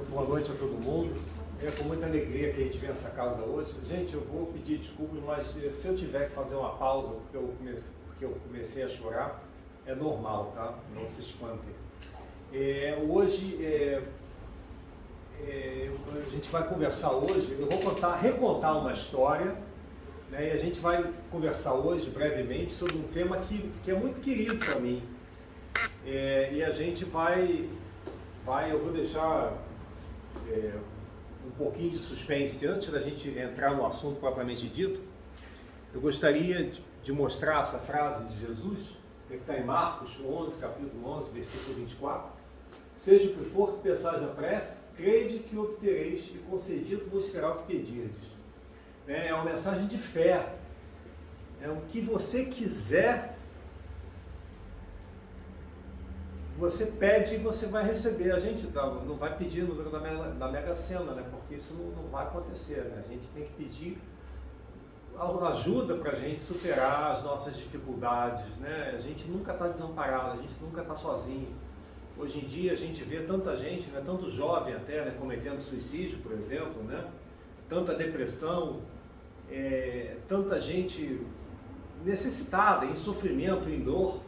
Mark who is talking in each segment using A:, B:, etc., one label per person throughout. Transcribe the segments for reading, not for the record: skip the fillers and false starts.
A: Boa noite a todo mundo. É com muita alegria que a gente vem nessa casa hoje. Gente, eu vou pedir desculpas, mas se eu tiver que fazer uma pausa porque eu comecei a chorar, é normal, tá? Não se espantem. Hoje, a gente vai conversar hoje, eu vou recontar uma história, né? E a gente vai conversar hoje, brevemente, sobre um tema que é muito querido para mim. E a gente eu vou deixar um pouquinho de suspense antes da gente entrar no assunto propriamente dito. Eu gostaria de mostrar essa frase de Jesus, que está em Marcos 11, capítulo 11, versículo 24. Seja o que for que pensais na prece, crede que obtereis e concedido vos será o que pedirdes. É uma mensagem de fé. É o que você quiser, você pede e você vai receber. A gente não vai pedir o número da Mega Sena, né? Porque isso não vai acontecer, né? A gente tem que pedir ajuda para a gente superar as nossas dificuldades, né? A gente nunca está desamparado, a gente nunca está sozinho. Hoje em dia a gente vê tanta gente, né? Tanto jovem até, né? Cometendo suicídio, por exemplo, né? Tanta depressão, tanta gente necessitada, em sofrimento, em dor.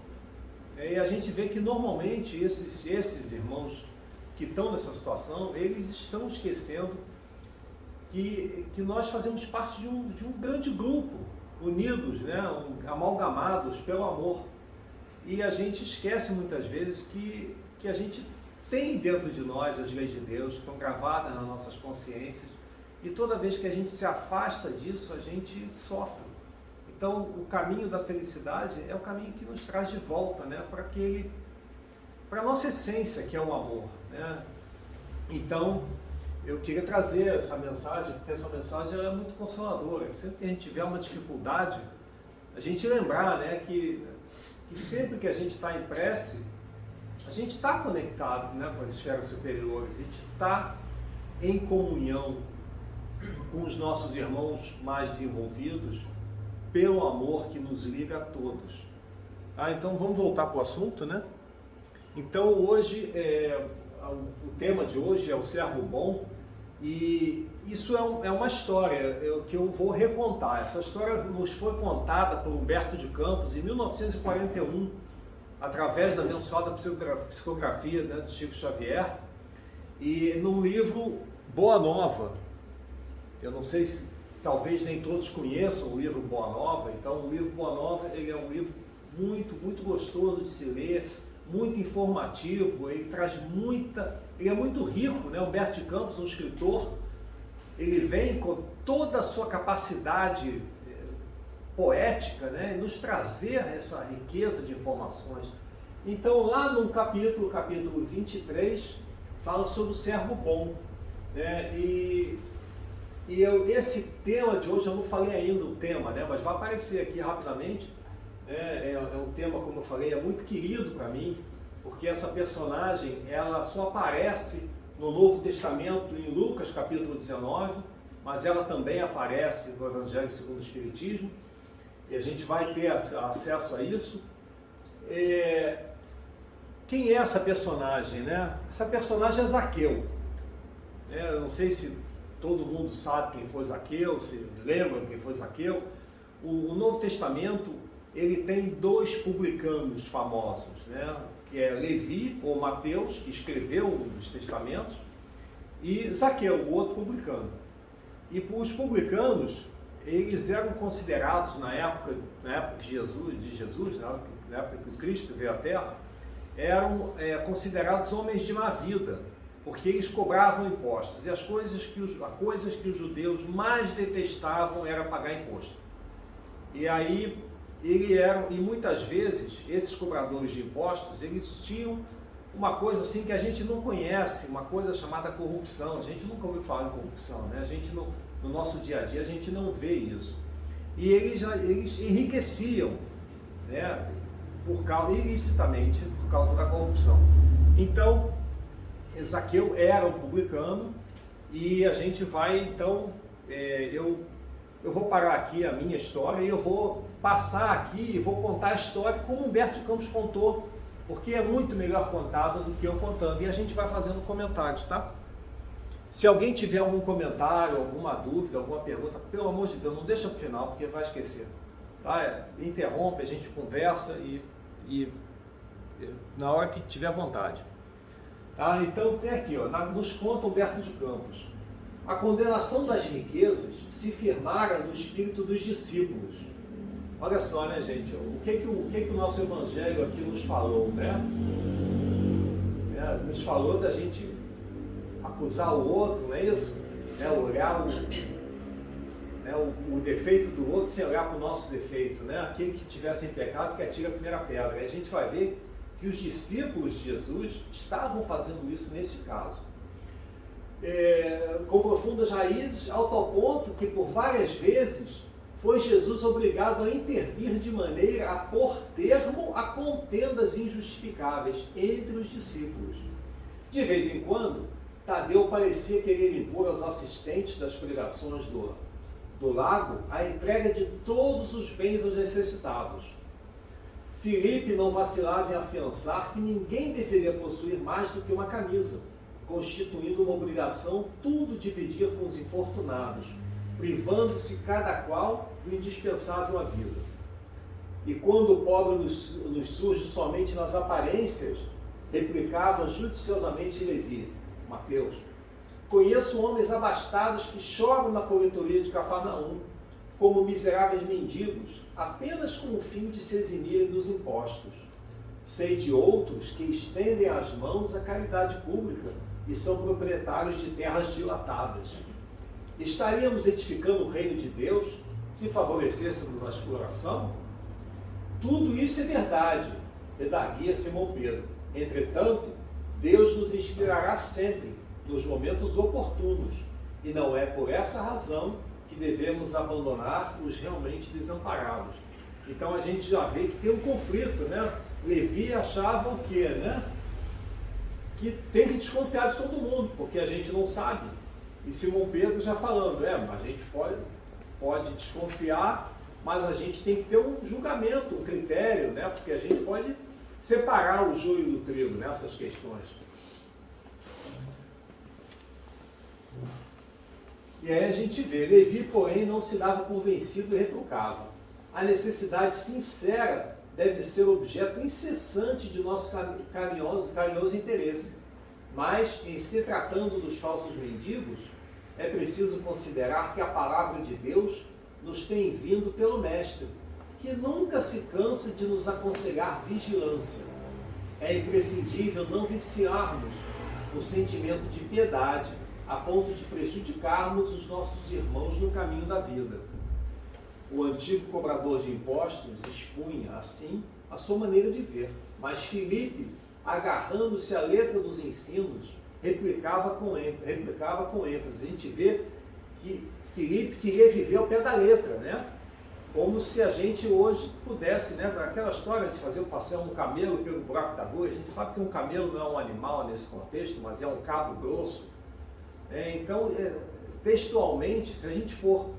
A: E a gente vê que normalmente esses irmãos que estão nessa situação, eles estão esquecendo que nós fazemos parte de um grande grupo, unidos, né? Amalgamados pelo amor. E a gente esquece muitas vezes que a gente tem dentro de nós as leis de Deus, que estão gravadas nas nossas consciências, e toda vez que a gente se afasta disso, a gente sofre. Então, o caminho da felicidade é o caminho que nos traz de volta, né, para a nossa essência, que é o amor, né? Então, eu queria trazer essa mensagem, porque essa mensagem é muito consoladora. Sempre que a gente tiver uma dificuldade, a gente lembrar, né, que sempre que a gente está em prece, a gente está conectado, né, com as esferas superiores, a gente está em comunhão com os nossos irmãos mais desenvolvidos, pelo amor que nos liga a todos. Então vamos voltar para o assunto, né? Então hoje, o tema de hoje é o servo bom, e isso é uma história que eu vou recontar. Essa história nos foi contada por Humberto de Campos em 1941, através da abençoada psicografia, né, de Chico Xavier, e no livro Boa Nova. Eu não sei se talvez nem todos conheçam o livro Boa Nova. Então, o livro Boa Nova, ele é um livro muito, muito gostoso de se ler, muito informativo, ele é muito rico, né? Humberto de Campos, um escritor, ele vem com toda a sua capacidade poética, né? Nos trazer essa riqueza de informações. Então, lá no capítulo 23, fala sobre o servo bom, né? Esse tema de hoje, eu não falei ainda o tema, né? Mas vai aparecer aqui rapidamente. É um tema, como eu falei, é muito querido para mim, porque essa personagem, ela só aparece no Novo Testamento, em Lucas capítulo 19, mas ela também aparece no Evangelho segundo o Espiritismo, e a gente vai ter acesso a isso. Quem é essa personagem, né? Essa personagem é Zaqueu. Eu não sei se todo mundo sabe quem foi Zaqueu, se lembram quem foi Zaqueu. O Novo Testamento, ele tem dois publicanos famosos, né? Que é Levi, ou Mateus, que escreveu os testamentos, e Zaqueu, o outro publicano. E os publicanos, eles eram considerados na época de Jesus, na época que o Cristo veio à Terra, eram considerados homens de má vida, porque eles cobravam impostos, e as coisas que os judeus mais detestavam era pagar imposto. E aí, e muitas vezes, esses cobradores de impostos, eles tinham uma coisa assim que a gente não conhece, uma coisa chamada corrupção. A gente nunca ouviu falar em corrupção, né? A gente no nosso dia a dia, a gente não vê isso. E eles enriqueciam, né? Ilicitamente, por causa da corrupção. Então, Zaqueu era um publicano, e a gente vai, então, eu vou parar aqui a minha história, e eu vou passar aqui e vou contar a história como Humberto de Campos contou, porque é muito melhor contada do que eu contando, e a gente vai fazendo comentários, tá? Se alguém tiver algum comentário, alguma dúvida, alguma pergunta, pelo amor de Deus, não deixa para o final, porque vai esquecer. Tá? Interrompe, a gente conversa e na hora que tiver vontade. Tá? Então tem aqui, ó, nos conta Humberto de Campos. A condenação das riquezas se firmara no espírito dos discípulos. Olha só, né, gente? O que o nosso evangelho aqui nos falou, né? Nos falou da gente acusar o outro, não é isso? Olhar o defeito do outro sem olhar para o nosso defeito, né? Aquele que tiver sem pecado que atire a primeira pedra. E a gente vai ver que os discípulos de Jesus estavam fazendo isso nesse caso. Com profundas raízes, ao tal ponto que por várias vezes foi Jesus obrigado a intervir de maneira a pôr termo a contendas injustificáveis entre os discípulos. De vez em quando, Tadeu parecia querer impor aos assistentes das pregações do lago a entrega de todos os bens aos necessitados. Filipe não vacilava em afiançar que ninguém deveria possuir mais do que uma camisa, constituindo uma obrigação tudo dividir com os infortunados, privando-se cada qual do indispensável à vida. E quando o pobre nos surge somente nas aparências, replicava judiciosamente Levi, Mateus: conheço homens abastados que choram na coletoria de Cafarnaum, como miseráveis mendigos, apenas com o fim de se eximirem dos impostos. Sei de outros que estendem as mãos à caridade pública e são proprietários de terras dilatadas. Estaríamos edificando o reino de Deus se favorecêssemos a exploração? Tudo isso é verdade, redarguia Simão Pedro. Entretanto, Deus nos inspirará sempre, nos momentos oportunos, e não é por essa razão que devemos abandonar os realmente desamparados. Então a gente já vê que tem um conflito, né? Levi achava o quê, né? Que tem que desconfiar de todo mundo, porque a gente não sabe. E Simão Pedro já falando, a gente pode desconfiar, mas a gente tem que ter um julgamento, um critério, né? Porque a gente pode separar o joio do trigo nessas questões. E aí a gente vê, Levi, porém, não se dava por vencido e retrucava. A necessidade sincera deve ser objeto incessante de nosso carinhoso interesse. Mas, em se tratando dos falsos mendigos, é preciso considerar que a palavra de Deus nos tem vindo pelo Mestre, que nunca se cansa de nos aconselhar vigilância. É imprescindível não viciarmos o sentimento de piedade, a ponto de prejudicarmos os nossos irmãos no caminho da vida. O antigo cobrador de impostos expunha, assim, a sua maneira de ver, mas Filipe, agarrando-se à letra dos ensinos, replicava com ênfase. A gente vê que Filipe queria viver ao pé da letra, né? Como se a gente hoje pudesse, né? Aquela história de fazer o passeio um camelo pelo buraco da agulha. A gente sabe que um camelo não é um animal nesse contexto, mas é um cabo grosso. Então, textualmente, se a gente for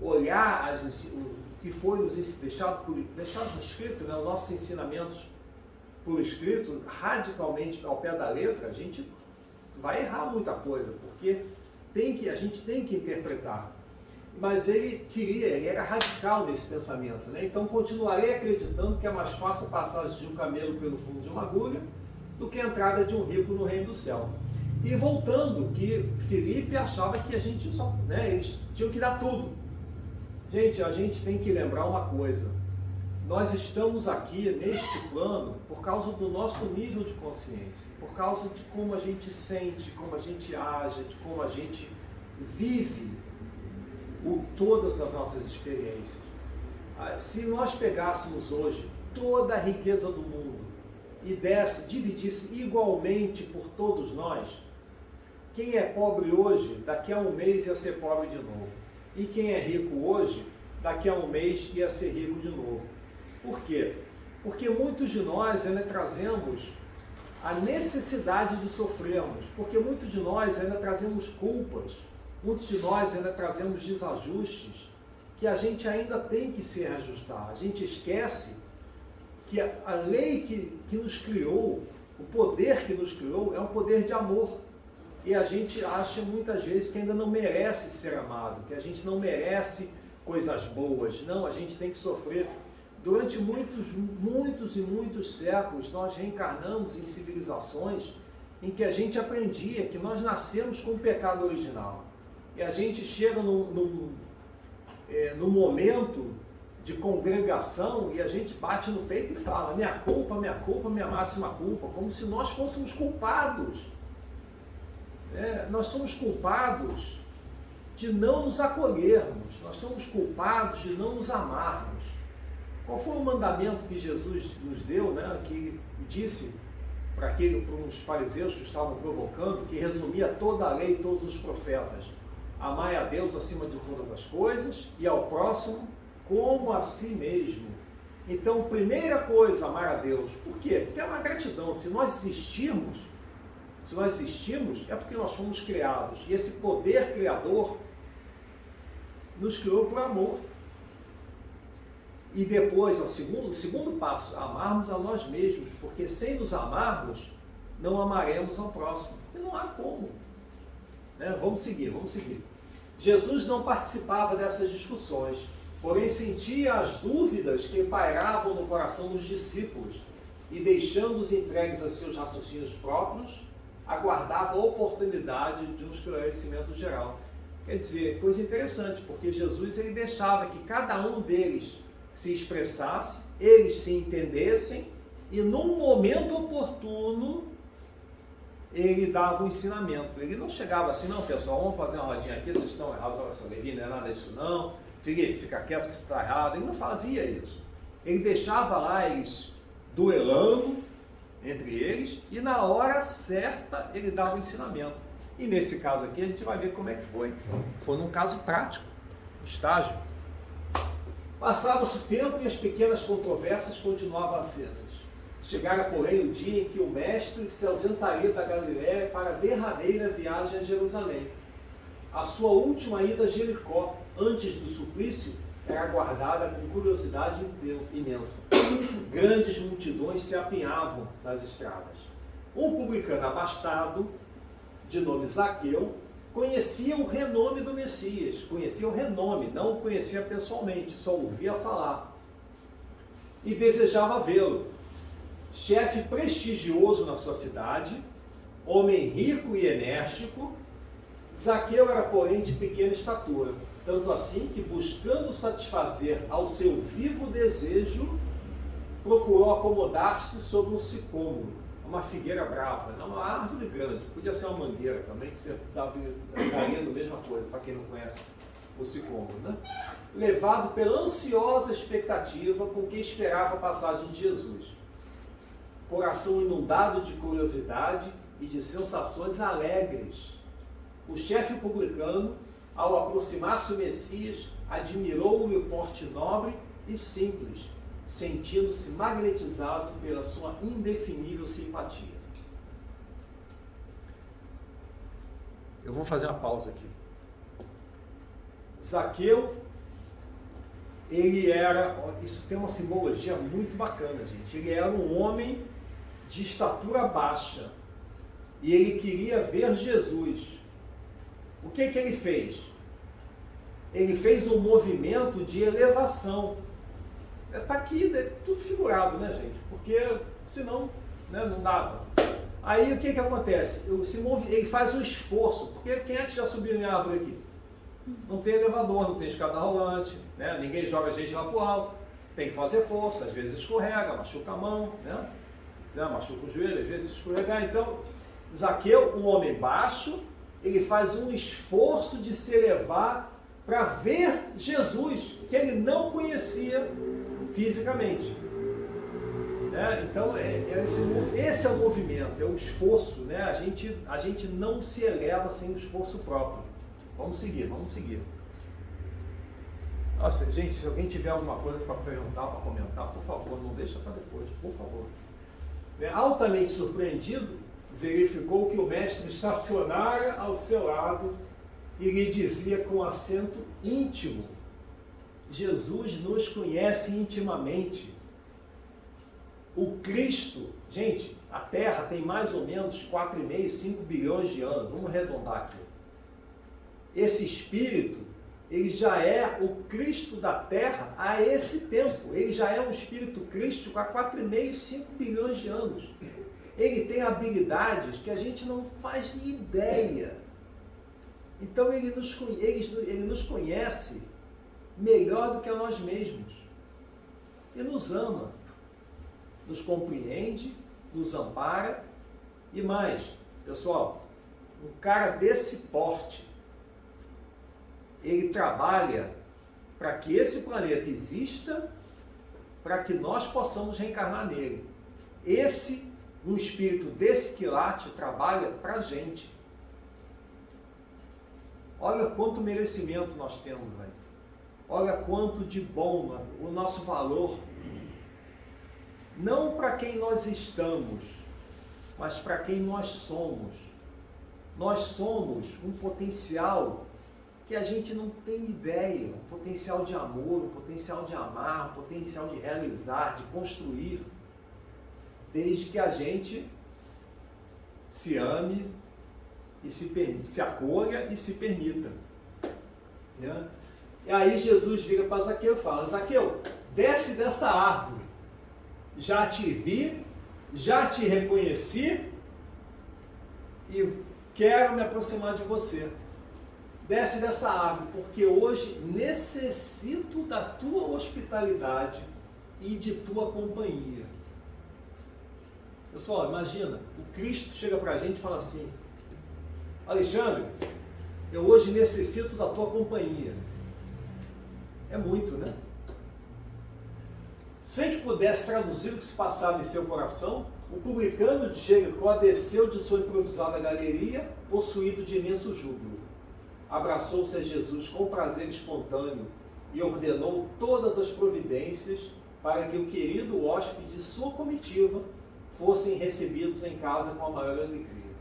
A: olhar o que foi nos deixado escrito, né? Os nossos ensinamentos por escrito, radicalmente ao pé da letra, a gente vai errar muita coisa, porque a gente tem que interpretar. Mas ele era radical nesse pensamento, né? Então continuarei acreditando que é mais fácil a passagem de um camelo pelo fundo de uma agulha do que a entrada de um rico no reino do céu. E voltando, que Filipe achava que a gente eles tinham que dar tudo. Gente, a gente tem que lembrar uma coisa: nós estamos aqui neste plano por causa do nosso nível de consciência, por causa de como a gente sente, como a gente age, de como a gente vive todas as nossas experiências. Se nós pegássemos hoje toda a riqueza do mundo e dividisse igualmente por todos nós, quem é pobre hoje, daqui a um mês ia ser pobre de novo. E quem é rico hoje, daqui a um mês ia ser rico de novo. Por quê? Porque muitos de nós ainda trazemos a necessidade de sofrermos, porque muitos de nós ainda trazemos culpas, muitos de nós ainda trazemos desajustes que a gente ainda tem que se reajustar. A gente esquece que a lei que nos criou, o poder que nos criou, é um poder de amor. e a gente acha muitas vezes que ainda não merece ser amado, que a gente não merece coisas boas. Não, a gente tem que sofrer. Durante muitos séculos, nós reencarnamos em civilizações em que a gente aprendia que nós nascemos com o pecado original. E a gente chega num momento de congregação e a gente bate no peito e fala: minha culpa, minha máxima culpa, como se nós fôssemos culpados. Nós somos culpados de não nos acolhermos, nós somos culpados de não nos amarmos. Qual foi o mandamento que Jesus nos deu, né? Que disse para os fariseus que estavam provocando, que resumia toda a lei e todos os profetas: amai a Deus acima de todas as coisas e ao próximo como a si mesmo. Então, primeira coisa, amar a Deus. Por quê? Porque é uma gratidão. Se nós existimos, é porque nós fomos criados. E esse poder criador nos criou por amor. E depois, o segundo passo, amarmos a nós mesmos, porque sem nos amarmos, não amaremos ao próximo. E não há como. Vamos seguir. Jesus não participava dessas discussões, porém sentia as dúvidas que pairavam no coração dos discípulos e, deixando-os entregues a seus raciocínios próprios, aguardava a oportunidade de um esclarecimento geral. Quer dizer, coisa interessante, porque Jesus ele deixava que cada um deles se expressasse, eles se entendessem e num momento oportuno ele dava o ensinamento. Ele não chegava assim: não, pessoal, vamos fazer uma rodinha aqui, vocês estão errados, olha só, Levi, não é nada disso não, Felipe, fica quieto que você está errado. Ele não fazia isso. Ele deixava lá eles duelando entre eles e na hora certa ele dava o ensinamento. E nesse caso aqui a gente vai ver como é que foi. Foi num caso prático, estágio. Passava-se o tempo e as pequenas controvérsias continuavam acesas. Chegara, porém, o dia em que o mestre se ausentaria da Galiléia para a derradeira viagem a Jerusalém. A sua última ida a Jericó, antes do suplício, era aguardada com curiosidade imensa. Grandes multidões se apinhavam nas estradas. Um publicano abastado, de nome Zaqueu, conhecia o renome do Messias, conhecia o renome, não o conhecia pessoalmente, só ouvia falar, e desejava vê-lo. Chefe prestigioso na sua cidade, homem rico e enérgico, Zaqueu era, porém, de pequena estatura, tanto assim que, buscando satisfazer ao seu vivo desejo, procurou acomodar-se sobre um sicômoro, uma figueira brava, uma árvore grande, podia ser uma mangueira também, que você daria a mesma coisa, para quem não conhece o sicômoro, né? Levado pela ansiosa expectativa com que esperava a passagem de Jesus. Coração inundado de curiosidade e de sensações alegres. O chefe publicano, ao aproximar-se do Messias, admirou-o o porte nobre e simples, sentindo-se magnetizado pela sua indefinível simpatia. Eu vou fazer uma pausa aqui. Zaqueu, ele era, isso tem uma simbologia muito bacana, gente. Ele era um homem de estatura baixa e ele queria ver Jesus. O que ele fez? Ele fez um movimento de elevação. Está aqui, é tudo figurado, né, gente? Porque senão, né, não dava. Aí o que acontece? Ele faz um esforço, porque quem é que já subiu em árvore aqui? Não tem elevador, não tem escada rolante, né? Ninguém joga a gente lá para o alto, tem que fazer força, às vezes escorrega, machuca a mão, né? Machuca o joelho, às vezes escorregar. Então, Zaqueu, um homem baixo, ele faz um esforço de se elevar para ver Jesus, que ele não conhecia fisicamente. Então, esse é o movimento, é o esforço, né? A gente não se eleva sem o esforço próprio. Vamos seguir. Nossa, gente, se alguém tiver alguma coisa para perguntar, para comentar, por favor, não deixa para depois, por favor. Altamente surpreendido, verificou que o mestre estacionara ao seu lado e lhe dizia com acento íntimo: Jesus nos conhece intimamente. O Cristo, gente, a Terra tem mais ou menos 4,5, 5 bilhões de anos, vamos arredondar aqui. Esse Espírito, ele já é o Cristo da Terra há esse tempo. Ele já é um Espírito crístico há 4,5, 5 bilhões de anos. Ele tem habilidades que a gente não faz ideia. Então ele nos conhece melhor do que a nós mesmos. E nos ama, nos compreende, nos ampara e mais. Pessoal, um cara desse porte, ele trabalha para que esse planeta exista, para que nós possamos reencarnar nele. Um espírito desse quilate trabalha para a gente. Olha quanto merecimento nós temos aí. Olha quanto de bom o nosso valor. Não para quem nós estamos, mas para quem nós somos. Nós somos um potencial que a gente não tem ideia, um potencial de amor, um potencial de amar, um potencial de realizar, de construir, desde que a gente se ame e se acolha e se permita. Né? E aí Jesus vira para Zaqueu e fala: Zaqueu, desce dessa árvore, já te vi, já te reconheci e quero me aproximar de você. Desce dessa árvore, porque hoje necessito da tua hospitalidade e de tua companhia. Pessoal, imagina, o Cristo chega para a gente e fala assim: Alexandre, eu hoje necessito da tua companhia. É muito, né? Sem que pudesse traduzir o que se passava em seu coração, o publicano de Jericó desceu de sua improvisada galeria, possuído de imenso júbilo. Abraçou-se a Jesus com prazer espontâneo e ordenou todas as providências para que o querido hóspede de sua comitiva fossem recebidos em casa com a maior alegria.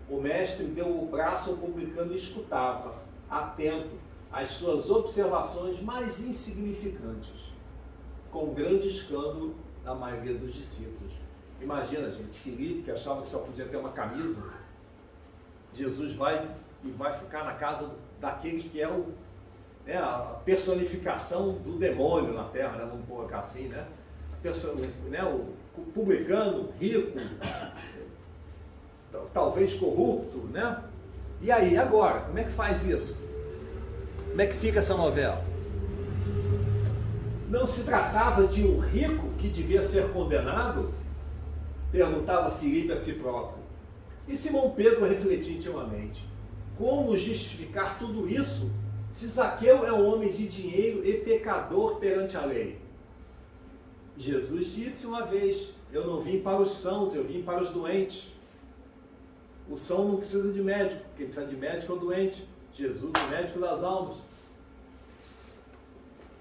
A: O mestre deu o braço ao publicano e escutava, atento às suas observações mais insignificantes, com grande escândalo da maioria dos discípulos. Imagina, gente, Filipe, que achava que só podia ter uma camisa, Jesus vai ficar na casa daquele que é a personificação do demônio na Terra, né? Vamos colocar assim, né? O publicano, rico, talvez corrupto, né? E aí, agora, como é que faz isso? Como é que fica essa novela? Não se tratava de um rico que devia ser condenado? Perguntava Filipe a si próprio. E Simão Pedro refletia intimamente: como justificar tudo isso, se Zaqueu é um homem de dinheiro e pecador perante a lei? Jesus disse uma vez: eu não vim para os sãos, eu vim para os doentes. O são não precisa de médico, quem precisa de médico é o doente. Jesus, o médico das almas.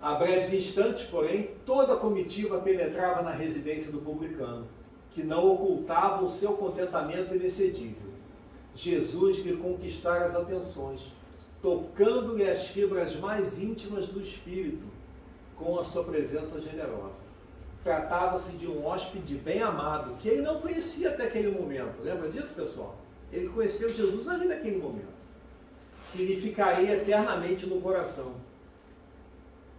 A: A breves instantes, porém, toda a comitiva penetrava na residência do publicano, que não ocultava o seu contentamento inexcedível. Jesus lhe conquistara as atenções, tocando-lhe as fibras mais íntimas do espírito, com a sua presença generosa. Tratava-se de um hóspede bem amado, que ele não conhecia até aquele momento. Lembra disso, pessoal? Ele conheceu Jesus ali naquele momento, que lhe ficaria eternamente no coração.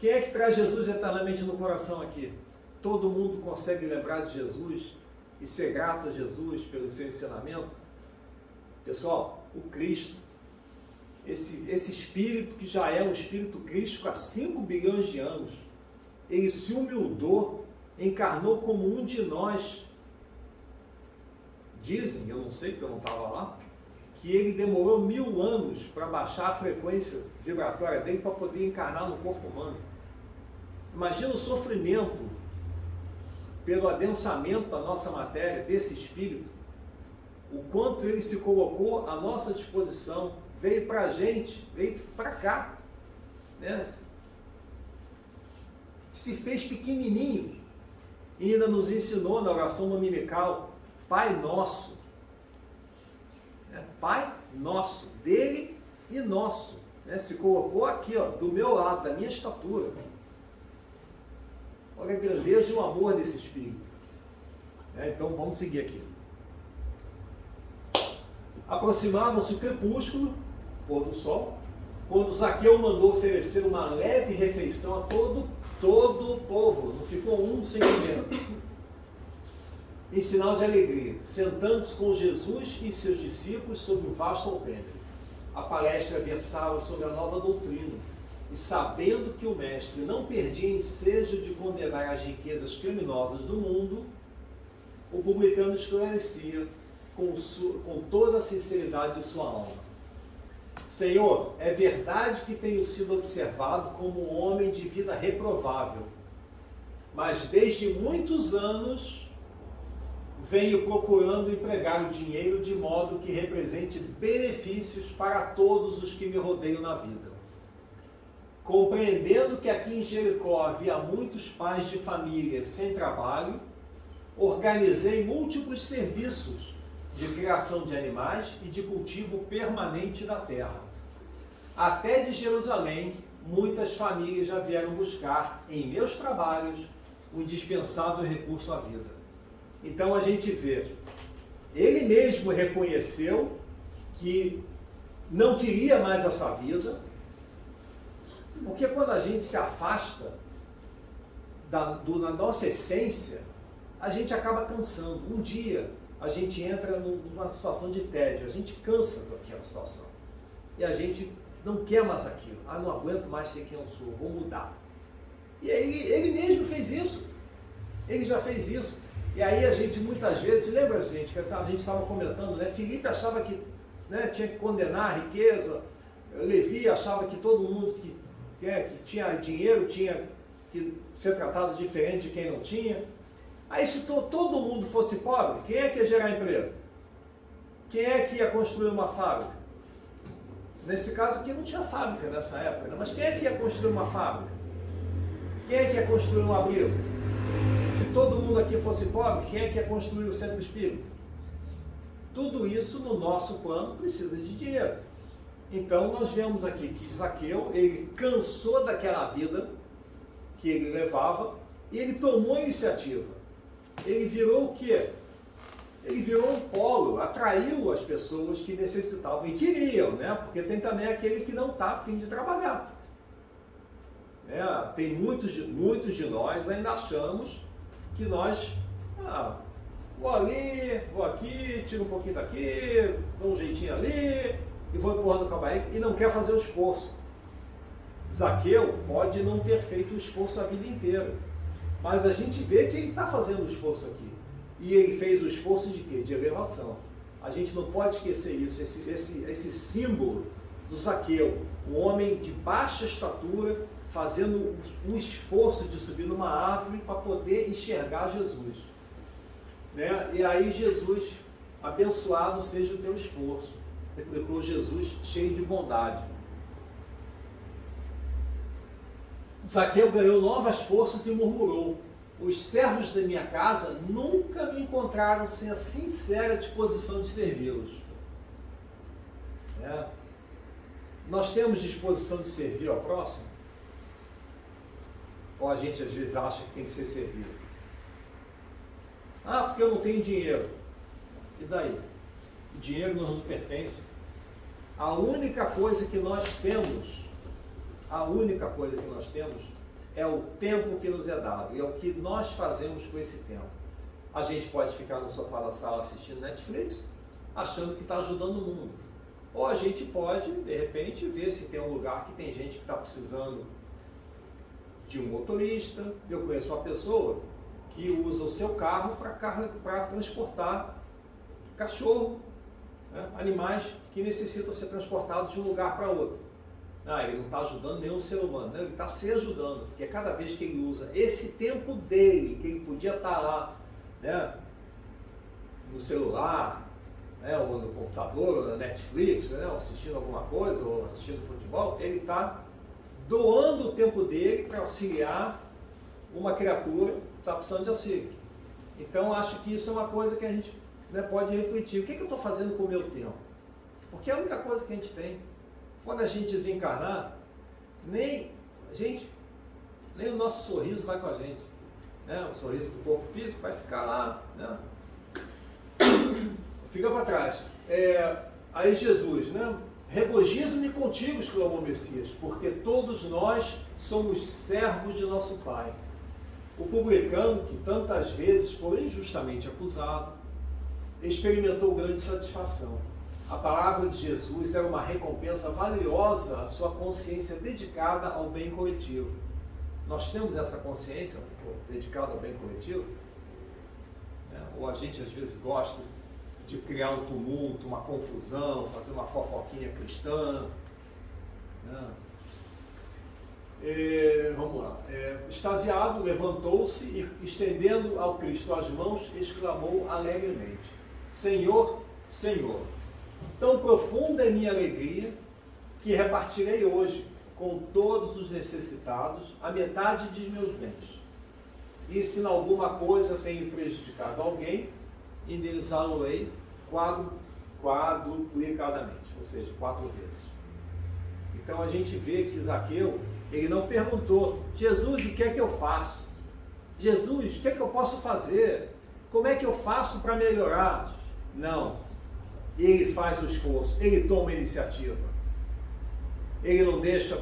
A: Quem é que traz Jesus eternamente no coração aqui? Todo mundo consegue lembrar de Jesus e ser grato a Jesus pelo seu ensinamento? Pessoal, o Cristo, esse Espírito que já é um Espírito crístico há 5 bilhões de anos, ele se humildou, encarnou como um de nós. Dizem, eu não sei porque eu não estava lá, que ele demorou 1000 anos para baixar a frequência vibratória dele para poder encarnar no corpo humano. Imagina o sofrimento pelo adensamento da nossa matéria, desse Espírito, o quanto ele se colocou à nossa disposição, veio para a gente, veio para cá, né? Se fez pequenininho e ainda nos ensinou na oração dominical: Pai Nosso, né? Pai Nosso, dele e nosso, né? Se colocou aqui, ó, do meu lado, da minha estatura. Olha a grandeza e o amor desse Espírito. Então vamos seguir aqui. Aproximava-se o crepúsculo, pôr do sol, quando Zaqueu mandou oferecer uma leve refeição a todo o povo, não ficou um sem comer, em sinal de alegria, sentando-se com Jesus e seus discípulos sobre um vasto alpendre. A palestra versava sobre a nova doutrina, e sabendo que o mestre não perdia ensejo de condenar as riquezas criminosas do mundo, o publicano esclarecia com toda a sinceridade de sua alma: Senhor, é verdade que tenho sido observado como um homem de vida reprovável, mas desde muitos anos venho procurando empregar o dinheiro de modo que represente benefícios para todos os que me rodeiam na vida. Compreendendo que aqui em Jericó havia muitos pais de família sem trabalho, organizei múltiplos serviços de criação de animais e de cultivo permanente da terra. Até de Jerusalém, muitas famílias já vieram buscar em meus trabalhos o indispensável recurso à vida. Então a gente vê, ele mesmo reconheceu que não queria mais essa vida, porque quando a gente se afasta da nossa essência, a gente acaba cansando. Um dia a gente entra numa situação de tédio, a gente cansa daquela situação. E a gente não quer mais aquilo. Não aguento mais ser quem eu sou, vou mudar. E aí ele mesmo fez isso. Ele já fez isso. E aí a gente muitas vezes, lembra gente, que a gente estava comentando, né? Filipe achava que tinha que condenar a riqueza, Levi achava que todo mundo que tinha dinheiro tinha que ser tratado diferente de quem não tinha. Aí se todo mundo fosse pobre, quem é que ia gerar emprego? Quem é que ia construir uma fábrica? Nesse caso aqui não tinha fábrica nessa época, né? Mas quem é que ia construir uma fábrica? Quem é que ia construir um abrigo? Se todo mundo aqui fosse pobre, quem é que ia construir o centro espírita? Tudo isso no nosso plano precisa de dinheiro. Então nós vemos aqui que Zaqueu, ele cansou daquela vida que ele levava e ele tomou iniciativa. Ele virou o quê? Ele virou um polo, atraiu as pessoas que necessitavam e queriam, né? Porque tem também aquele que não está a fim de trabalhar. Tem muitos de nós ainda achamos que nós, vou ali, vou aqui, tiro um pouquinho daqui, dou um jeitinho ali e vou empurrando com a barriga e não quer fazer o esforço. Zaqueu pode não ter feito o esforço a vida inteira, mas a gente vê que ele está fazendo o esforço aqui. E ele fez o esforço de quê? De elevação. A gente não pode esquecer isso, esse símbolo do Zaqueu, um homem de baixa estatura, fazendo um esforço de subir numa árvore para poder enxergar Jesus. E aí Jesus, abençoado seja o teu esforço, replicou Jesus cheio de bondade. Zaqueu ganhou novas forças e murmurou: os servos da minha casa nunca me encontraram sem a sincera disposição de servi-los. Nós temos disposição de servir ao próximo? Ou a gente às vezes acha que tem que ser servido? Porque eu não tenho dinheiro. E daí? O dinheiro não nos pertence. A única coisa que nós temos é o tempo que nos é dado, e é o que nós fazemos com esse tempo. A gente pode ficar no sofá da sala assistindo Netflix, achando que está ajudando o mundo. Ou a gente pode, de repente, ver se tem um lugar que tem gente que está precisando de um motorista. Eu conheço uma pessoa que usa o seu carro para transportar cachorro, animais que necessitam ser transportados de um lugar para outro. Ele não está ajudando nenhum ser humano, ele está se ajudando, porque cada vez que ele usa esse tempo dele, que ele podia estar lá, no celular, ou no computador, ou na Netflix, assistindo alguma coisa, ou assistindo futebol, ele está doando o tempo dele para auxiliar uma criatura que está precisando de auxílio. Então acho que isso é uma coisa que a gente pode refletir. O que eu estou fazendo com o meu tempo? Porque é a única coisa que a gente tem. Quando a gente desencarnar, nem o nosso sorriso vai com a gente. né? O sorriso do corpo físico vai ficar lá, né? Fica para trás. Aí Jesus, né? Regozijo-me contigo, exclamou o Messias, porque todos nós somos servos de nosso Pai. O publicano, que tantas vezes foi injustamente acusado, experimentou grande satisfação. A palavra de Jesus era uma recompensa valiosa à sua consciência dedicada ao bem coletivo. Nós temos essa consciência dedicada ao bem coletivo? Ou a gente às vezes gosta de criar um tumulto, uma confusão, fazer uma fofoquinha cristã, né? Vamos lá. Extasiado, levantou-se e, estendendo ao Cristo as mãos, exclamou alegremente: Senhor, Senhor, tão profunda é minha alegria que repartirei hoje com todos os necessitados a metade de meus bens. E se em alguma coisa tenho prejudicado alguém, indenizá-lo-ei quadruplicadamente, ou seja, 4 vezes. Então a gente vê que Zaqueu, ele não perguntou: Jesus, o que é que eu faço? Jesus, o que é que eu posso fazer? Como é que eu faço para melhorar? Não. Ele faz o esforço, ele toma a iniciativa. Ele não deixa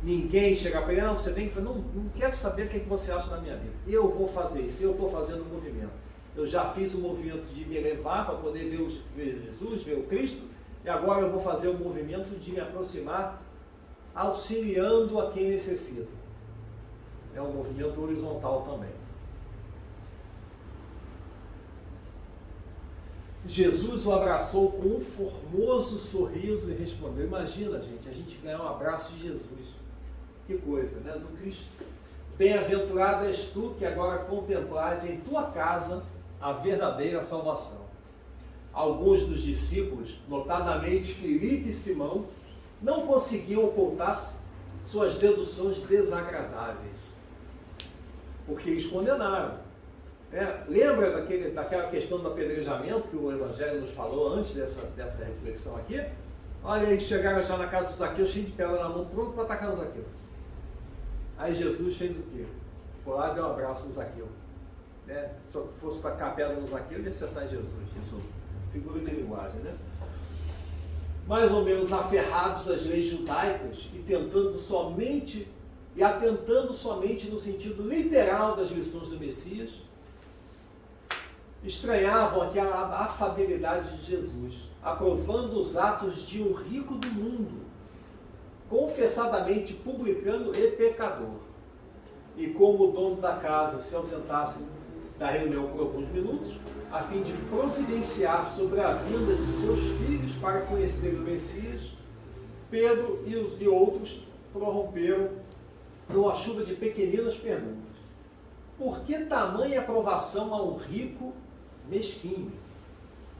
A: ninguém chegar para ele: não, você tem que fazer, não quero saber o que é que você acha da minha vida. Eu vou fazer isso, eu estou fazendo um movimento. Eu já fiz o movimento de me levar para poder ver Jesus, ver o Cristo, e agora eu vou fazer o movimento de me aproximar, auxiliando a quem necessita. É um movimento horizontal também. Jesus o abraçou com um formoso sorriso e respondeu. Imagina, gente, a gente ganhar um abraço de Jesus. Que coisa, né? Do Cristo. Bem-aventurado és tu que agora contemplares em tua casa a verdadeira salvação. Alguns dos discípulos, notadamente Filipe e Simão, não conseguiam ocultar suas deduções desagradáveis, porque eles condenaram. Lembra daquela questão do apedrejamento que o Evangelho nos falou antes dessa reflexão aqui? Olha, eles chegaram já na casa do Zaqueu, cheio de pedra na mão, pronto para atacar o Zaqueu. Aí Jesus fez o quê? Foi lá e deu um abraço no Zaqueu. Se eu fosse tacar a pedra no Zaqueu, eu ia acertar em Jesus. Isso, figura de linguagem, né? Mais ou menos aferrados às leis judaicas e atentando somente no sentido literal das lições do Messias, estranhavam aquela afabilidade de Jesus, aprovando os atos de um rico do mundo, confessadamente publicano e pecador. E como o dono da casa se ausentasse da reunião por alguns minutos, a fim de providenciar sobre a vinda de seus filhos para conhecer o Messias, Pedro e outros prorromperam numa chuva de pequeninas perguntas. Por que tamanha aprovação a um rico mesquinho?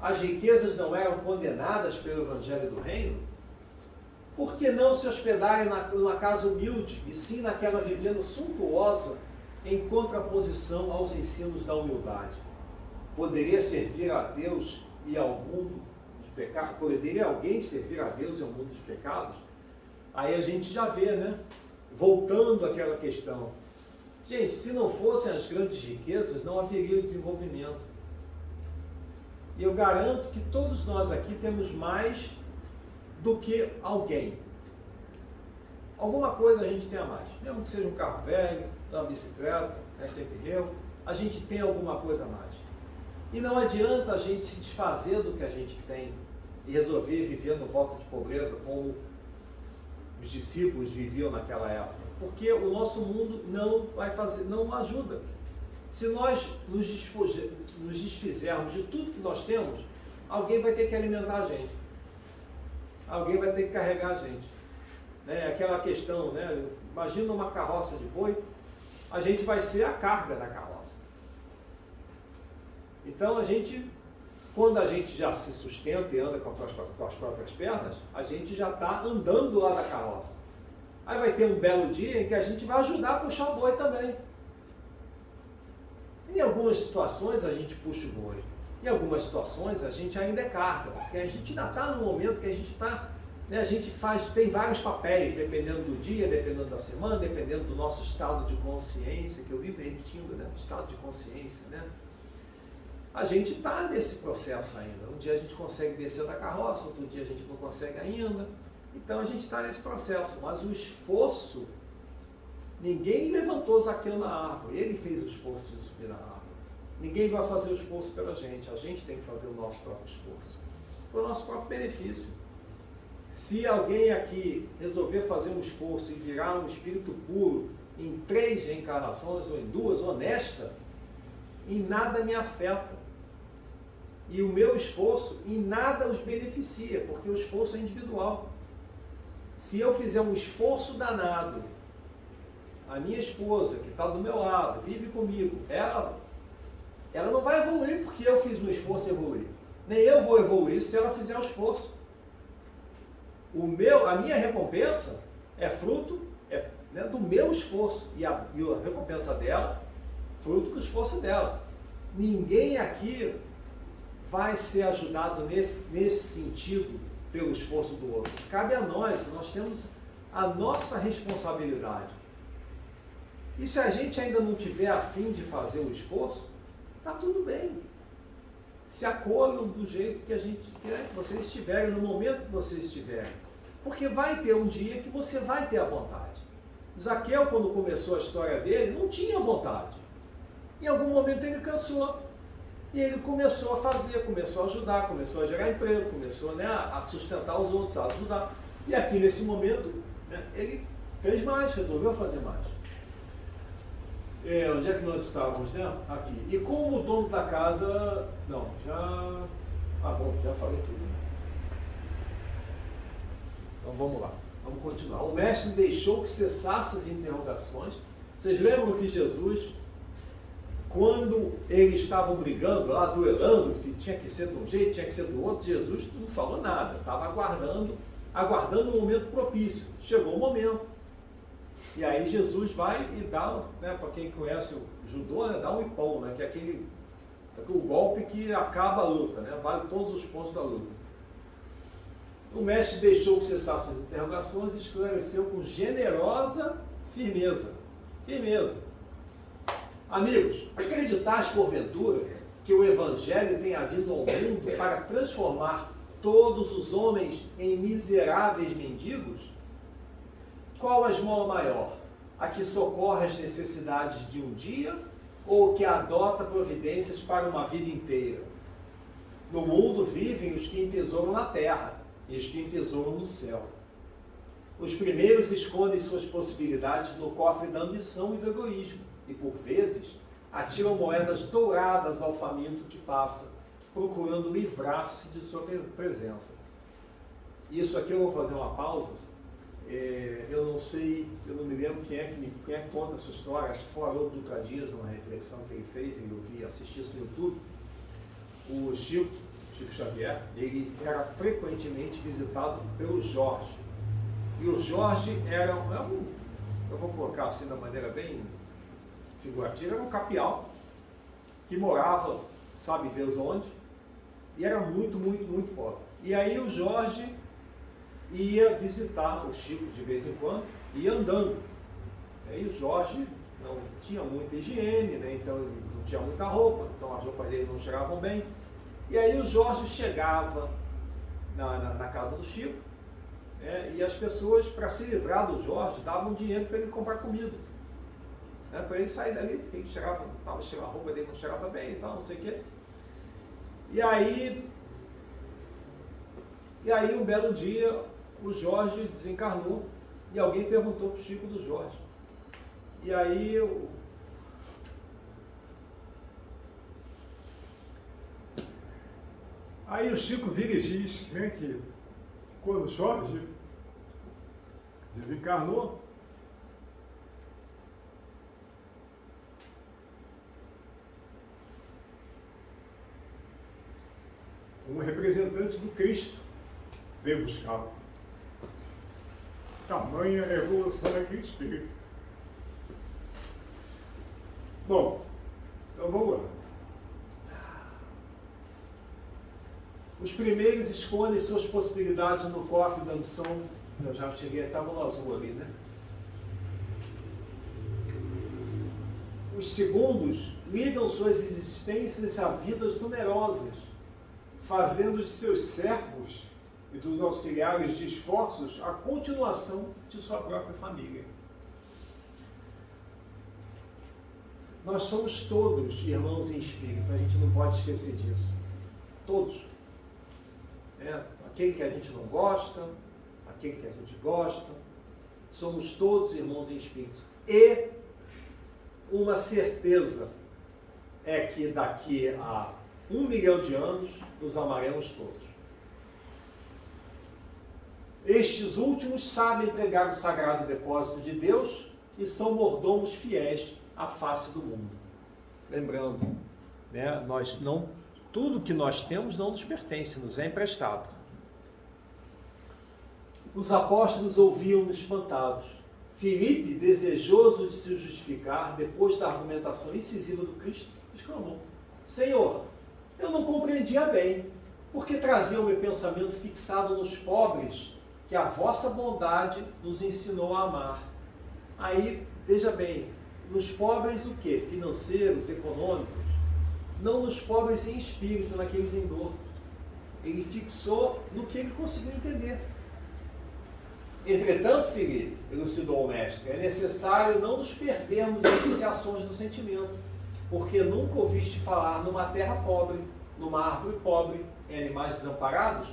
A: As riquezas não eram condenadas pelo Evangelho do Reino? Por que não se hospedarem numa casa humilde, e sim naquela vivenda suntuosa, em contraposição aos ensinos da humildade? Poderia servir a Deus e ao mundo de pecados? Poderia alguém servir a Deus e ao mundo de pecados? Aí a gente já vê, né? Voltando àquela questão. Gente, se não fossem as grandes riquezas, não haveria desenvolvimento. E eu garanto que todos nós aqui temos mais do que alguém. Alguma coisa a gente tem a mais. Mesmo que seja um carro velho, uma bicicleta, sem pneu, a gente tem alguma coisa a mais. E não adianta a gente se desfazer do que a gente tem e resolver viver no voto de pobreza como os discípulos viviam naquela época. Porque o nosso mundo não ajuda. Se nós nos desfizermos de tudo que nós temos, alguém vai ter que alimentar a gente. Alguém vai ter que carregar a gente. Aquela questão, né? Imagina uma carroça de boi, a gente vai ser a carga da carroça. Então quando a gente já se sustenta e anda com as próprias pernas, a gente já está andando do lado da carroça. Aí vai ter um belo dia em que a gente vai ajudar a puxar o boi também. Em algumas situações a gente puxa o boi. Em algumas situações a gente ainda é carga, porque a gente ainda está no momento que a gente está né, a gente tem vários papéis, dependendo do dia, dependendo da semana, dependendo do nosso estado de consciência, que eu vivo repetindo, né? Estado de consciência, né? A gente está nesse processo ainda. Um dia a gente consegue descer da carroça, outro dia a gente não consegue ainda. Então a gente está nesse processo. Mas o esforço, ninguém levantou Zaqueu na árvore, ele fez o esforço de subir na árvore. Ninguém vai fazer o esforço pela gente, a gente tem que fazer o nosso próprio esforço, para o nosso próprio benefício. Se alguém aqui resolver fazer um esforço e virar um espírito puro em 3 reencarnações ou em 2, honesta, em nada me afeta. E o meu esforço em nada os beneficia, porque o esforço é individual. Se eu fizer um esforço danado, a minha esposa, que está do meu lado, vive comigo, ela não vai evoluir porque eu fiz um esforço evoluir. Nem eu vou evoluir se ela fizer o esforço. A minha recompensa é fruto né, do meu esforço. E a recompensa dela, fruto do esforço dela. Ninguém aqui vai ser ajudado nesse sentido pelo esforço do outro. Cabe a nós temos a nossa responsabilidade. E se a gente ainda não tiver a fim de fazer o esforço, está tudo bem. Se acolham do jeito que a gente quer que vocês estiverem, no momento que vocês estiverem. Porque vai ter um dia que você vai ter a vontade. Zaqueu, quando começou a história dele, não tinha vontade. Em algum momento ele cansou. E ele começou a fazer, começou a ajudar, começou a gerar emprego, começou, né, a sustentar os outros, a ajudar. E aqui nesse momento, né, ele fez mais, resolveu fazer mais. Onde é que nós estávamos, né? Aqui. E como o dono da casa... Não, já... bom, já falei tudo. Então vamos lá, vamos continuar. O mestre deixou que cessassem as interrogações. Vocês lembram que Jesus, quando eles estavam brigando lá, duelando, que tinha que ser de um jeito, tinha que ser do outro, Jesus não falou nada, estava aguardando um momento propício. Chegou o momento. E aí Jesus vai e dá, né, para quem conhece o judô, né, dá um ipom, né, que é o golpe que acaba a luta, né, vale todos os pontos da luta. O mestre deixou que cessassem as interrogações e esclareceu com generosa firmeza. Amigos, acreditais porventura que o Evangelho tenha vindo ao mundo para transformar todos os homens em miseráveis mendigos? Qual a esmola maior? A que socorre as necessidades de um dia ou que adota providências para uma vida inteira? No mundo vivem os que entesouram na terra e os que entesouram no céu. Os primeiros escondem suas possibilidades no cofre da ambição e do egoísmo e, por vezes, atiram moedas douradas ao faminto que passa, procurando livrar-se de sua presença. Isso aqui eu vou fazer uma pausa. Eu não sei, eu não me lembro quem é que conta essa história. Acho que foi o Haroldo Dutra Dias, numa reflexão que ele fez, e eu assisti isso no YouTube. O Chico Xavier, ele era frequentemente visitado pelo Jorge. E o Jorge era eu vou colocar assim da maneira bem figurativa, era um capial que morava, sabe Deus onde, e era muito, muito, muito pobre. E aí o Jorge ia visitar o Chico de vez em quando, ia andando. E aí o Jorge não tinha muita higiene, né? Então ele não tinha muita roupa, então as roupas dele não chegavam bem. E aí o Jorge chegava na casa do Chico, e as pessoas, para se livrar do Jorge, davam dinheiro para ele comprar comida. Né? Para ele sair dali, porque ele chegava, a roupa dele não chegava bem e tal, não sei o quê. E aí um belo dia, o Jorge desencarnou e alguém perguntou para o Chico do Jorge. E aí o Chico vira e diz, né, que quando o Jorge desencarnou, um representante do Cristo veio buscá-lo. Tamanha evolução daquele espírito. Bom, então vamos lá. O Os primeiros escolhem suas possibilidades no cofre da ambição. Eu já cheguei, estava no azul ali, né? Os segundos ligam suas existências a vidas numerosas, fazendo de seus servos e dos auxiliares de esforços a continuação de sua própria família. Nós somos todos irmãos em espírito, a gente não pode esquecer disso. Todos. Aquele que a gente não gosta, aquele que a gente gosta, somos todos irmãos em espírito. E uma certeza é que daqui a 1 milhão de anos nos amaremos todos. Estes últimos sabem pregar o sagrado depósito de Deus e são mordomos fiéis à face do mundo. Lembrando, né, tudo que nós temos não nos pertence, nos é emprestado. Os apóstolos ouviam espantados. Filipe, desejoso de se justificar, depois da argumentação incisiva do Cristo, exclamou: Senhor, eu não compreendia bem, porque trazia o meu pensamento fixado nos pobres, que a vossa bondade nos ensinou a amar. Aí, veja bem, nos pobres o quê? Financeiros, econômicos? Não nos pobres em espírito, naqueles em dor. Ele fixou no que ele conseguiu entender. Entretanto, Filipe, elucidou o mestre, é necessário não nos perdermos em iniciações do sentimento, porque nunca ouviste falar numa terra pobre, numa árvore pobre, em animais desamparados,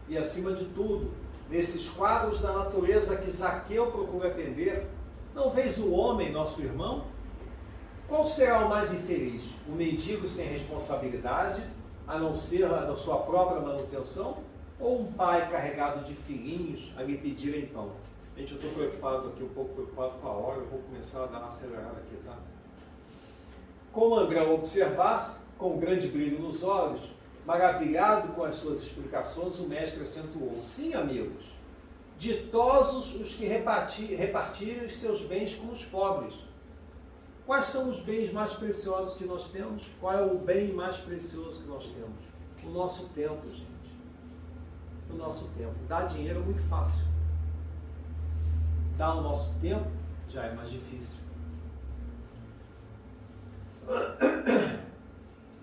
A: e acima de tudo, nesses quadros da natureza que Zaqueu procura atender, não vês o homem, nosso irmão? Qual será o mais infeliz? O mendigo sem responsabilidade, a não ser a da sua própria manutenção? Ou um pai carregado de filhinhos a lhe pedirem pão? Gente, eu estou preocupado aqui, um pouco preocupado com a hora, eu vou começar a dar uma acelerada aqui, tá? Como André observasse, com grande brilho nos olhos, maravilhado com as suas explicações, o mestre acentuou: sim, amigos, ditosos os que repartirem os seus bens com os pobres. Quais são os bens mais preciosos que nós temos? Qual é o bem mais precioso que nós temos? O nosso tempo, gente. O nosso tempo. Dar dinheiro é muito fácil. Dar o nosso tempo já é mais difícil.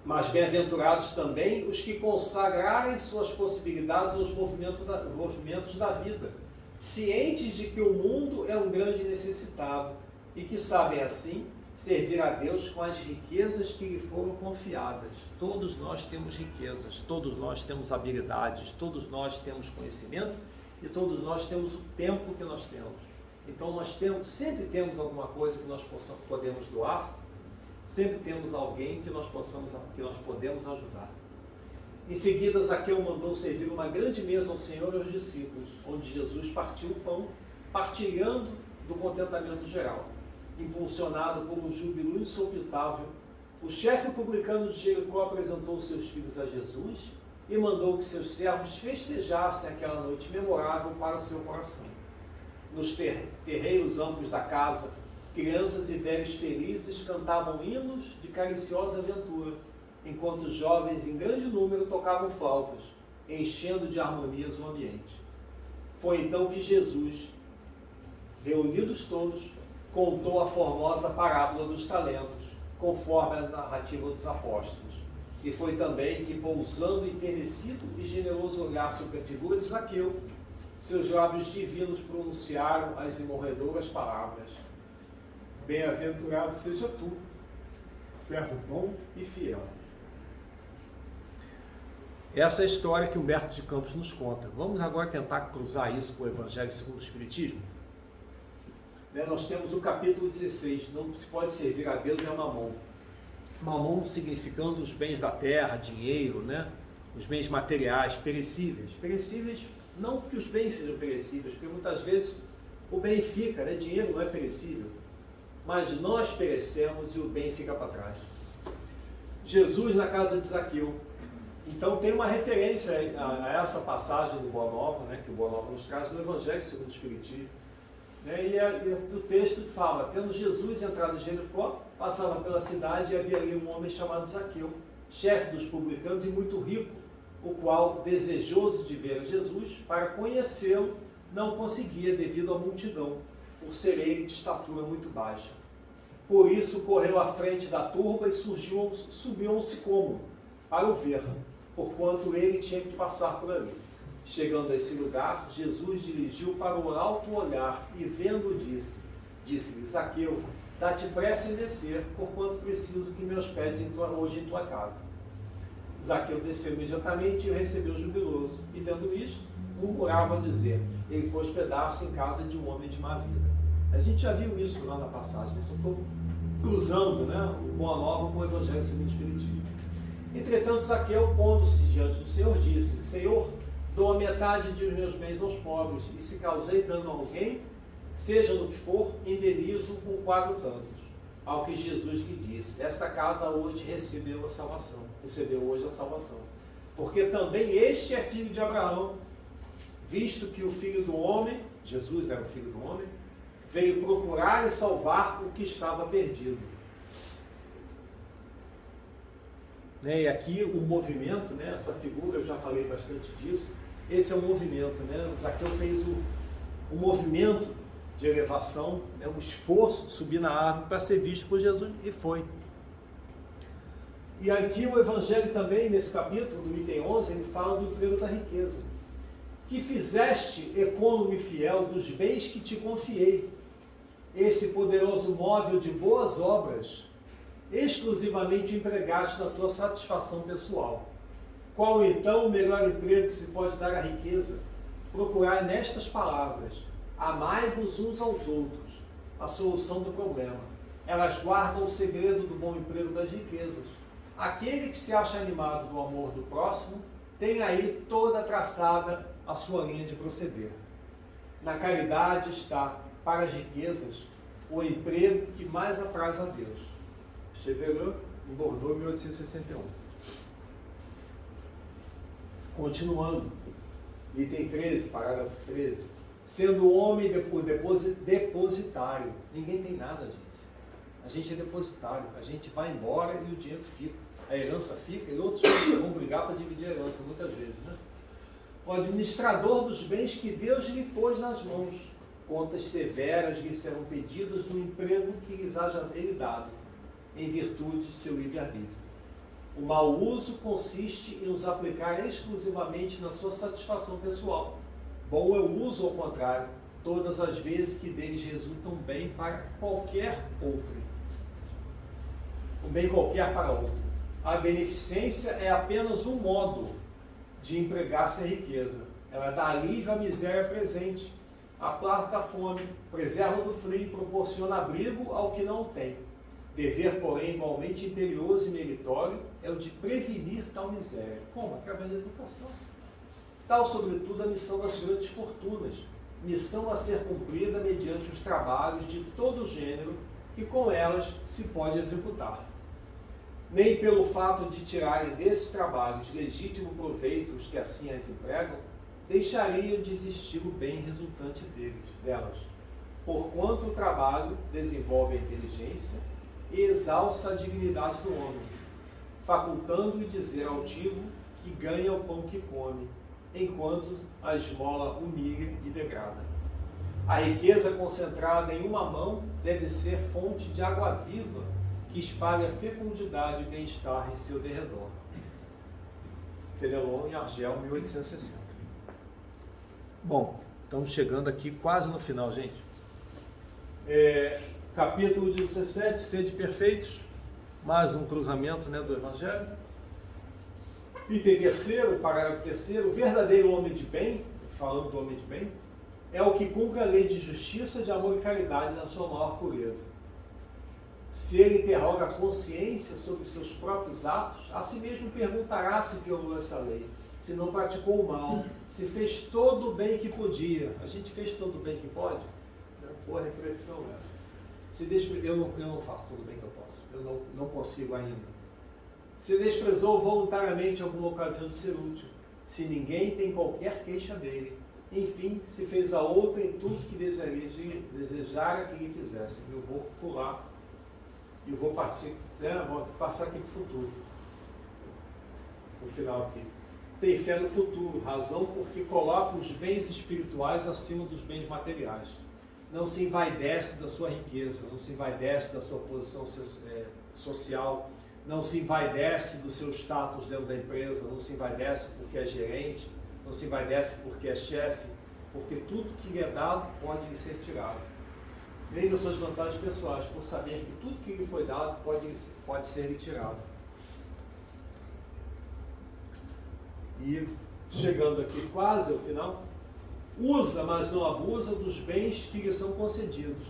A: Mas bem-aventurados também os que consagrarem suas possibilidades aos movimentos da vida, cientes de que o mundo é um grande necessitado e que sabem assim servir a Deus com as riquezas que lhe foram confiadas. Todos nós temos riquezas, todos nós temos habilidades, todos nós temos conhecimento e todos nós temos o tempo que nós temos. Então nós sempre temos alguma coisa que nós podemos doar, sempre temos alguém que nós podemos ajudar. Em seguida, Zaqueu mandou servir uma grande mesa ao Senhor e aos discípulos, onde Jesus partiu o pão, partilhando do contentamento geral. Impulsionado por um júbilo insopitável, o chefe publicano de Jericó apresentou seus filhos a Jesus e mandou que seus servos festejassem aquela noite memorável para o seu coração. Nos terreiros amplos da casa, crianças e velhos felizes cantavam hinos de cariciosa aventura, enquanto os jovens em grande número tocavam flautas, enchendo de harmonias o ambiente. Foi então que Jesus, reunidos todos, contou a formosa parábola dos talentos, conforme a narrativa dos apóstolos. E foi também que, pousando enternecido e generoso olhar sobre a figura de Zaqueu, seus lábios divinos pronunciaram as imorredoras palavras: bem-aventurado seja tu, servo bom e fiel. Essa é a história que Humberto de Campos nos conta. Vamos agora tentar cruzar isso com o Evangelho segundo o Espiritismo. Nós temos o capítulo 16, não se pode servir a Deus é Mamon. Mamon significando os bens da terra, dinheiro, né? Os bens materiais, perecíveis. Perecíveis, não porque os bens sejam perecíveis, porque muitas vezes o bem fica, né? Dinheiro não é perecível. Mas nós perecemos e o bem fica para trás. Jesus na casa de Zaqueu. Então tem uma referência a essa passagem do Boa Nova, né? Que o Boa Nova nos traz no Evangelho segundo o Espiritismo. E o texto fala: tendo Jesus entrado em Jericó, passava pela cidade e havia ali um homem chamado Zaqueu, chefe dos publicanos e muito rico, o qual, desejoso de ver a Jesus, para conhecê-lo, não conseguia devido à multidão, por ser ele de estatura muito baixa. Por isso correu à frente da turba e subiu a um sicômoro para o ver, porquanto ele tinha que passar por ali. Chegando a esse lugar, Jesus dirigiu para o alto olhar e vendo disse-lhe: Zaqueu, dá-te pressa em descer, porquanto preciso que me hospedes hoje em tua casa. Zaqueu desceu imediatamente e o recebeu jubiloso, e vendo isto, murmurava a dizer: ele foi hospedar-se em casa de um homem de má vida. A gente já viu isso lá na passagem, isso estou cruzando, né, o Boa Nova com o Evangelho segundo o Espiritismo. Entretanto, Zaqueu, pondo-se diante do Senhor, disse: Senhor, dou a metade de meus bens aos pobres, e se causei dano a alguém, seja no que for, indenizo com 4 tantos. Ao que Jesus lhe disse: esta casa hoje recebeu hoje a salvação, porque também este é filho de Abraão, visto que o Filho do Homem, Jesus era o Filho do Homem, veio procurar e salvar o que estava perdido. E aqui o movimento, né, essa figura, eu já falei bastante disso, esse é o movimento, né? O Zaqueu fez o movimento de elevação, né, o esforço de subir na árvore para ser visto por Jesus, e foi. E aqui o Evangelho também, nesse capítulo, do item 11, ele fala do emprego da riqueza. Que fizeste, ecônomo e fiel, dos bens que te confiei, esse poderoso móvel de boas obras, exclusivamente empregaste na tua satisfação pessoal. Qual então o melhor emprego que se pode dar à riqueza? Procurai nestas palavras: amai-vos uns aos outros, a solução do problema. Elas guardam o segredo do bom emprego das riquezas. Aquele que se acha animado do amor do próximo, tem aí toda traçada a sua linha de proceder. Na caridade está, para as riquezas, o emprego que mais apraz a Deus. Chevreul, em Bordeaux, 1861. Continuando, item 13, parágrafo 13. Sendo o homem depositário. Ninguém tem nada, gente. A gente é depositário. A gente vai embora e o dinheiro fica. A herança fica e outros vão brigar para dividir a herança, muitas vezes, né? O administrador dos bens que Deus lhe pôs nas mãos. Contas severas lhe serão pedidas do emprego que lhes haja ele dado, em virtude de seu livre-arbítrio. O mau uso consiste em os aplicar exclusivamente na sua satisfação pessoal. Bom é o uso, ao contrário, todas as vezes que deles resultam bem para qualquer outro. Um bem qualquer para outro. A beneficência é apenas um modo de empregar-se a riqueza. Ela dá alívio à miséria presente, aplaca a fome, preserva do frio, proporciona abrigo ao que não o tem. Dever, porém, igualmente imperioso e meritório é o de prevenir tal miséria. Como? Através da educação. Tal, sobretudo, a missão das grandes fortunas, missão a ser cumprida mediante os trabalhos de todo gênero que com elas se pode executar. Nem pelo fato de tirarem desses trabalhos legítimo proveito os que assim as empregam, deixariam de existir o bem resultante delas, porquanto o trabalho desenvolve a inteligência e exalça a dignidade do homem, facultando-lhe dizer altivo que ganha o pão que come, enquanto a esmola humilha e degrada. A riqueza concentrada em uma mão deve ser fonte de água viva que espalha fecundidade e bem-estar em seu derredor. Fénelon em Argel, 1860. Bom, estamos chegando aqui quase no final, gente. Capítulo 17, sede perfeitos, mais um cruzamento, né, do Evangelho. Item terceiro, parágrafo terceiro: o verdadeiro homem de bem, falando do homem de bem, é o que cumpre a lei de justiça, de amor e caridade na sua maior pureza. Se ele interroga a consciência sobre seus próprios atos, a si mesmo perguntará se violou essa lei, se não praticou o mal, se fez todo o bem que podia. A gente fez todo o bem que pode? Boa reflexão essa. Eu não faço todo o bem que eu posso. Eu não consigo ainda. Se desprezou voluntariamente alguma ocasião de ser útil, se ninguém tem qualquer queixa dele. Enfim, se fez a outra em tudo que desejara que lhe fizessem. Eu vou pular e eu vou passar aqui para o futuro. No final aqui. tem fé no futuro, razão porque coloca os bens espirituais acima dos bens materiais. Não se envaidece da sua riqueza, não se envaidece da sua posição social, não se envaidece do seu status dentro da empresa, não se envaidece porque é gerente, não se envaidece porque é chefe, porque tudo que lhe é dado pode lhe ser tirado. Nem das suas vantagens pessoais, por saber que tudo que lhe foi dado pode ser lhe tirado. E chegando aqui quase ao final, usa, mas não abusa dos bens que lhe são concedidos.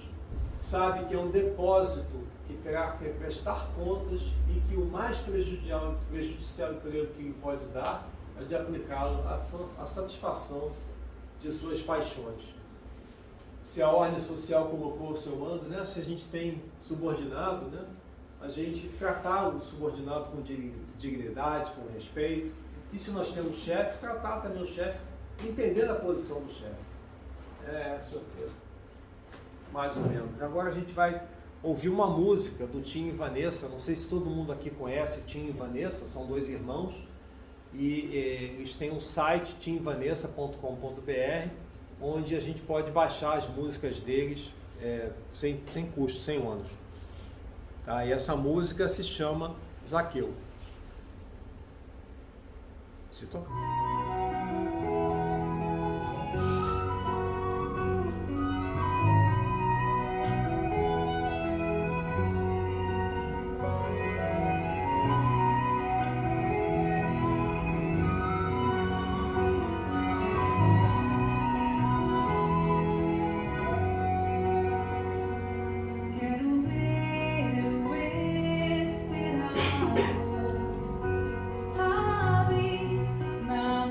A: Sabe que é um depósito que terá que prestar contas e que o mais prejudicial período que lhe pode dar é de aplicá-lo à satisfação de suas paixões. Se a ordem social colocou o seu mando, né? Se a gente tem subordinado, né? A gente tratar o subordinado com dignidade, com respeito. E se nós temos chefe, tratar também o chefe, entender a posição do chefe. É, certeza. Mais ou menos. Agora a gente vai ouvir uma música do Tim e Vanessa. Não sei se todo mundo aqui conhece o Tim e Vanessa, são dois irmãos. E eles têm um site, timvanessa.com.br, onde a gente pode baixar as músicas deles sem custo, sem ônus. Tá? E essa música se chama Zaqueu. Se toca.
B: Now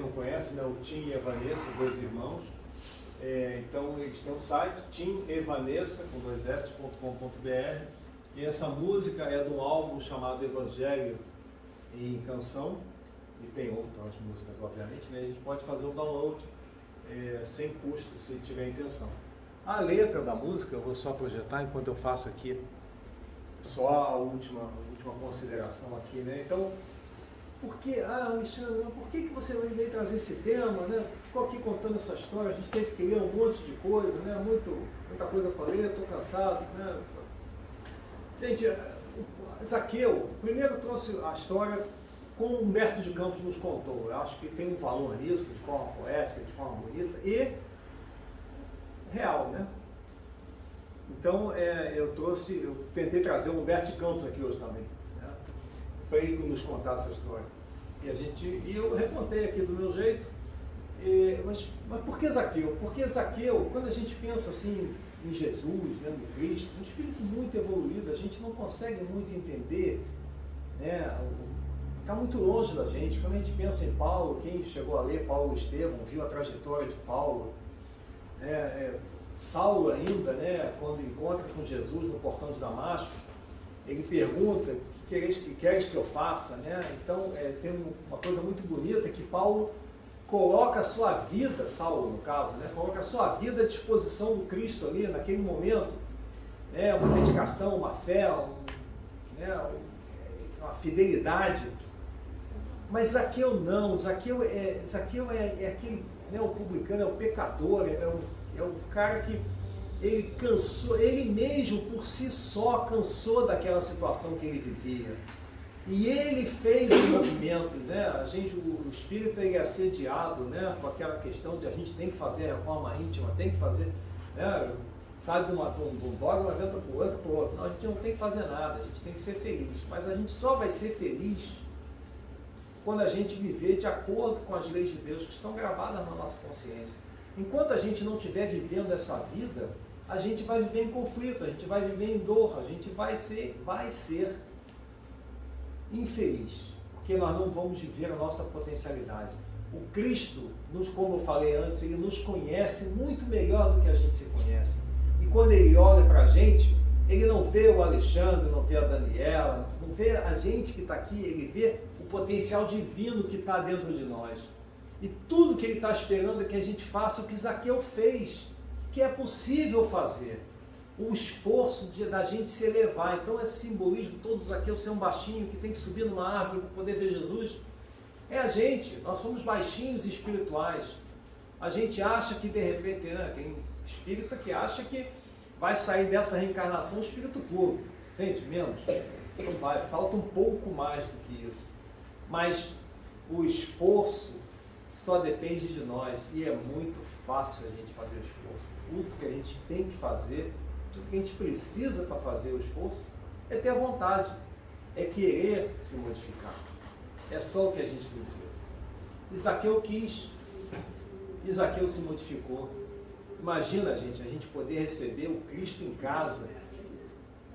A: não conhece, né? O Tim e a Vanessa, dois irmãos. Então eles têm um site, timevanessa.com.br, e essa música é de um álbum chamado Evangelho em Canção, e tem outras músicas, obviamente, né? A gente pode fazer o download sem custo, se tiver intenção. A letra da música, eu vou só projetar enquanto eu faço aqui só a última consideração aqui, né? Então, Alexandre, por que você veio trazer esse tema, né? Ficou aqui contando essa história, a gente teve que ler um monte de coisa, né? Muita coisa para ler, estou cansado, né? Gente, Zaqueu, primeiro trouxe a história como Humberto de Campos nos contou. Eu acho que tem um valor nisso, de forma poética, de forma bonita e real, né? Então, eu tentei trazer o Humberto de Campos aqui hoje também, né? Para ele nos contar essa história. E eu recontei aqui do meu jeito. Mas por que Zaqueu? Porque Zaqueu, quando a gente pensa assim em Jesus, né, no Cristo, um espírito muito evoluído, a gente não consegue muito entender, né? Está muito longe da gente. Quando a gente pensa em Paulo, quem chegou a ler Paulo e Estevão, viu a trajetória de Paulo, né? Saulo ainda, né, quando encontra com Jesus no portão de Damasco, ele pergunta: o que queres que eu faça? Né? Então, tem uma coisa muito bonita que Paulo coloca a sua vida, Saulo no caso, né, coloca a sua vida à disposição do Cristo ali, naquele momento, né, uma dedicação, uma fé, uma fidelidade. Mas Zaqueu não, Zaqueu é aquele, né, o publicano, é o pecador, é o cara que ele cansou, ele mesmo por si só cansou daquela situação que ele vivia. E ele fez o movimento, né? O espírito é assediado, né, com aquela questão de a gente tem que fazer a reforma íntima, tem que fazer, né, sai de um dogma, venta para o outro. Não, a gente não tem que fazer nada, a gente tem que ser feliz. Mas a gente só vai ser feliz quando a gente viver de acordo com as leis de Deus que estão gravadas na nossa consciência. Enquanto a gente não estiver vivendo essa vida, a gente vai viver em conflito, a gente vai viver em dor, a gente vai ser infeliz, porque nós não vamos viver a nossa potencialidade. O Cristo, como eu falei antes, ele nos conhece muito melhor do que a gente se conhece. E quando ele olha para a gente, ele não vê o Alexandre, não vê a Daniela, não vê a gente que está aqui, ele vê o potencial divino que está dentro de nós. E tudo que ele está esperando é que a gente faça o que Zaqueu fez, que é possível fazer. O esforço da gente se elevar. Então esse simbolismo todo, Zaqueu ser um baixinho que tem que subir numa árvore para poder ver Jesus, é a gente. Nós somos baixinhos espirituais. A gente acha que de repente, né, tem espírita que acha que vai sair dessa reencarnação espírito puro. Gente, menos. Não vai, falta um pouco mais do que isso. Mas o esforço só depende de nós e é muito fácil a gente fazer o esforço. Tudo que a gente tem que fazer, tudo que a gente precisa para fazer o esforço é ter a vontade, é querer se modificar. É só o que a gente precisa. Zaqueu quis, Zaqueu se modificou. Imagina, gente, a gente poder receber o Cristo em casa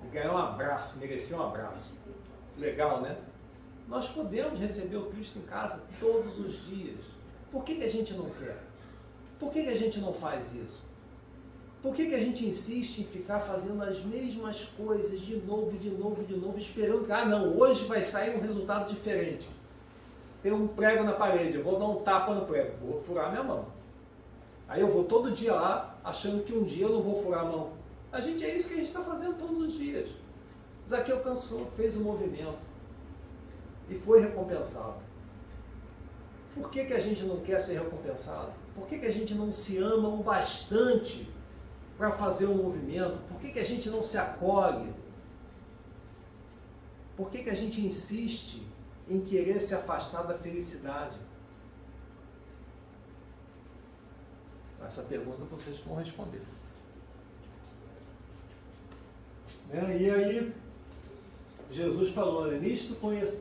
A: e ganhar um abraço, merecer um abraço. Legal, né? Nós podemos receber o Cristo em casa todos os dias. Por que a gente não quer? Por que a gente não faz isso? Por que a gente insiste em ficar fazendo as mesmas coisas de novo, esperando que, não, hoje vai sair um resultado diferente. Tem um prego na parede, eu vou dar um tapa no prego, vou furar minha mão. Aí eu vou todo dia lá, achando que um dia eu não vou furar a mão. É isso que a gente está fazendo todos os dias. Zaqueu cansou, fez o movimento e foi recompensado. Por que a gente não quer ser recompensado? Por que a gente não se ama o bastante para fazer um movimento? Por que a gente não se acolhe? Por que a gente insiste em querer se afastar da felicidade? Essa pergunta vocês vão responder. E aí, Jesus falou, nisto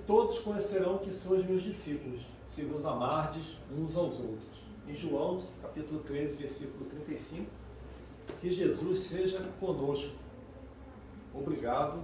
A: todos conhecerão que sois meus discípulos, se vos amardes uns aos outros. Em João, capítulo 13, versículo 35, que Jesus seja conosco. Obrigado.